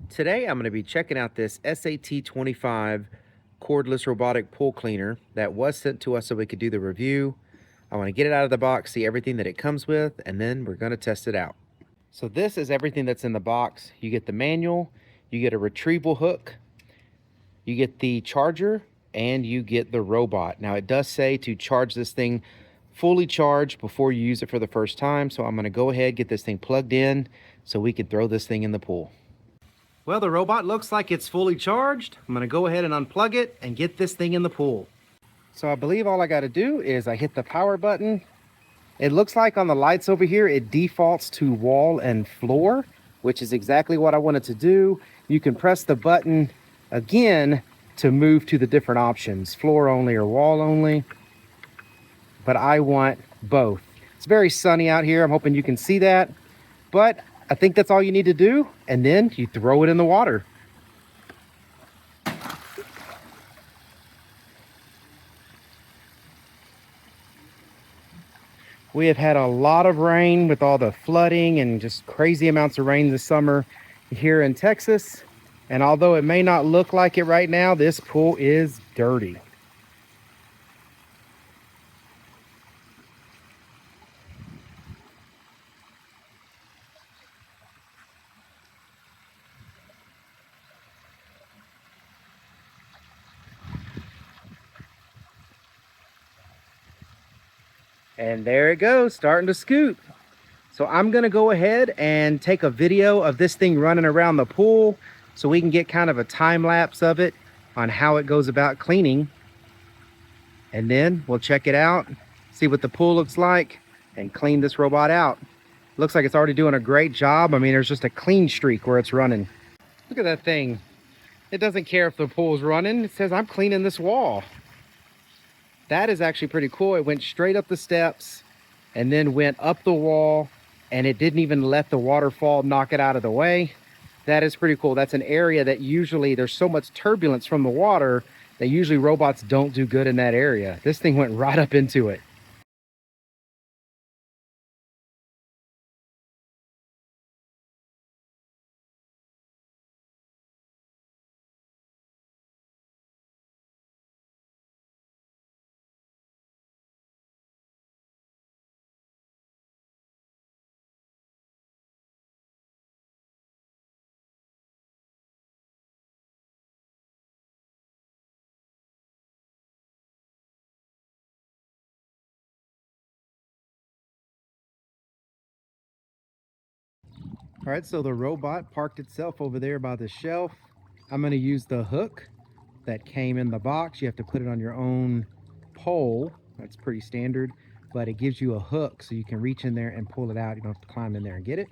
Today I'm going to be checking out this SAT-25 cordless robotic pool cleaner that was sent to us so we could do the review. I want to get it out of the box, see everything that it comes with, and then we're going to test it out. So this is everything that's in the box. You get the manual, you get a retrieval hook, you get the charger, and you get the robot. Now it does say to charge this thing fully charged before you use it for the first time, so I'm going to go ahead get this thing plugged in so we can throw this thing in the pool. Well, the robot looks like it's fully charged. I'm going to go ahead and unplug it and get this thing in the pool. So I believe all I got to do is I hit the power button. It looks like on the lights over here, it defaults to wall and floor, which is exactly what I wanted to do. You can press the button again to move to the different options, floor only or wall only. But I want both. It's very sunny out here. I'm hoping you can see that. But I think that's all you need to do, and then you throw it in the water. We have had a lot of rain with all the flooding and just crazy amounts of rain this summer here in Texas. And although it may not look like it right now, this pool is dirty. And there it goes, starting to scoot. So I'm gonna go ahead and take a video of this thing running around the pool so we can get kind of a time lapse of it on how it goes about cleaning. And then we'll check it out, see what the pool looks like, and clean this robot out. Looks like it's already doing a great job. I mean, there's just a clean streak where it's running. Look at that thing. It doesn't care if the pool's running. It says, I'm cleaning this wall. That is actually pretty cool. It went straight up the steps and then went up the wall, and it didn't even let the waterfall knock it out of the way. That is pretty cool. That's an area that usually there's so much turbulence from the water that usually robots don't do good in that area. This thing went right up into it. All right, so the robot parked itself over there by the shelf. I'm gonna use the hook that came in the box. You have to put it on your own pole. That's pretty standard, but it gives you a hook so you can reach in there and pull it out. You don't have to climb in there and get it.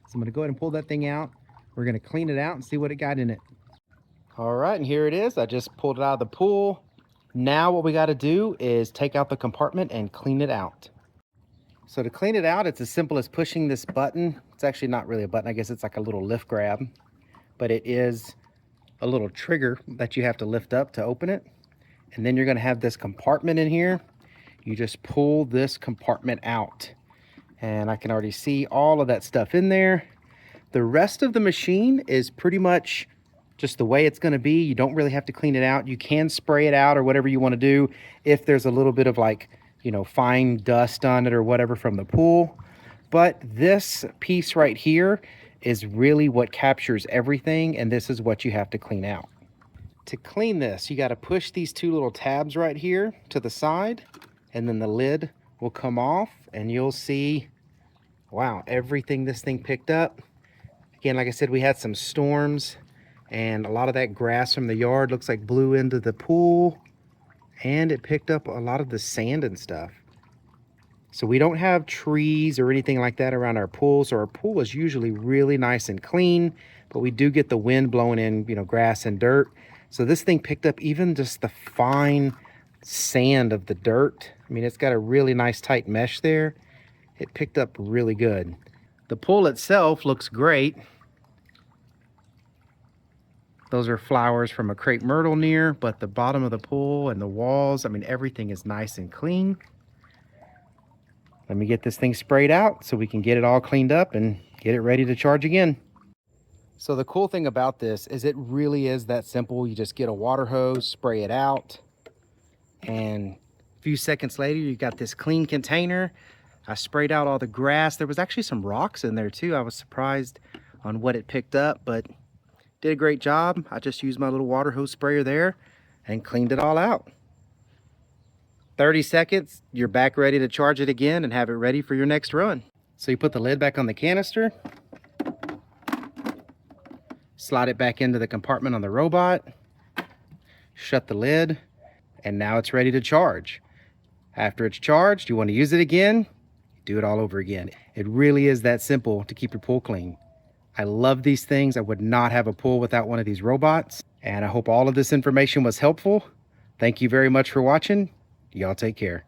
So I'm gonna go ahead and pull that thing out. We're gonna clean it out and see what it got in it. All right, and here it is. I just pulled it out of the pool. Now what we gotta do is take out the compartment and clean it out. So to clean it out, it's as simple as pushing this button. It's actually not really a button. I guess it's like a little lift grab, but it is a little trigger that you have to lift up to open it. And then you're gonna have this compartment in here. You just pull this compartment out. And I can already see all of that stuff in there. The rest of the machine is pretty much just the way it's gonna be. You don't really have to clean it out. You can spray it out or whatever you wanna do if there's a little bit of like, you know, fine dust on it or whatever from the pool. But this piece right here is really what captures everything, and this is what you have to clean out. To clean this, you got to push these two little tabs right here to the side, and then the lid will come off, and you'll see, wow, everything this thing picked up. Again, like I said, we had some storms, and a lot of that grass from the yard looks like blew into the pool, and it picked up a lot of the sand and stuff. So we don't have trees or anything like that around our pool, so our pool is usually really nice and clean, but we do get the wind blowing in, you know, grass and dirt. So this thing picked up even just the fine sand of the dirt. I mean, it's got a really nice tight mesh there. It picked up really good. The pool itself looks great. Those are flowers from a crepe myrtle near, but the bottom of the pool and the walls, I mean, everything is nice and clean. Let me get this thing sprayed out so we can get it all cleaned up and get it ready to charge again. So the cool thing about this is it really is that simple. You just get a water hose, spray it out, and a few seconds later, you got this clean container. I sprayed out all the grass. There was actually some rocks in there too. I was surprised on what it picked up, but did a great job. I just used my little water hose sprayer there and cleaned it all out. 30 seconds, you're back ready to charge it again and have it ready for your next run. So you put the lid back on the canister, slide it back into the compartment on the robot, shut the lid, and now it's ready to charge. After it's charged, you want to use it again, do it all over again. It really is that simple to keep your pool clean. I love these things. I would not have a pool without one of these robots. And I hope all of this information was helpful. Thank you very much for watching. Y'all take care.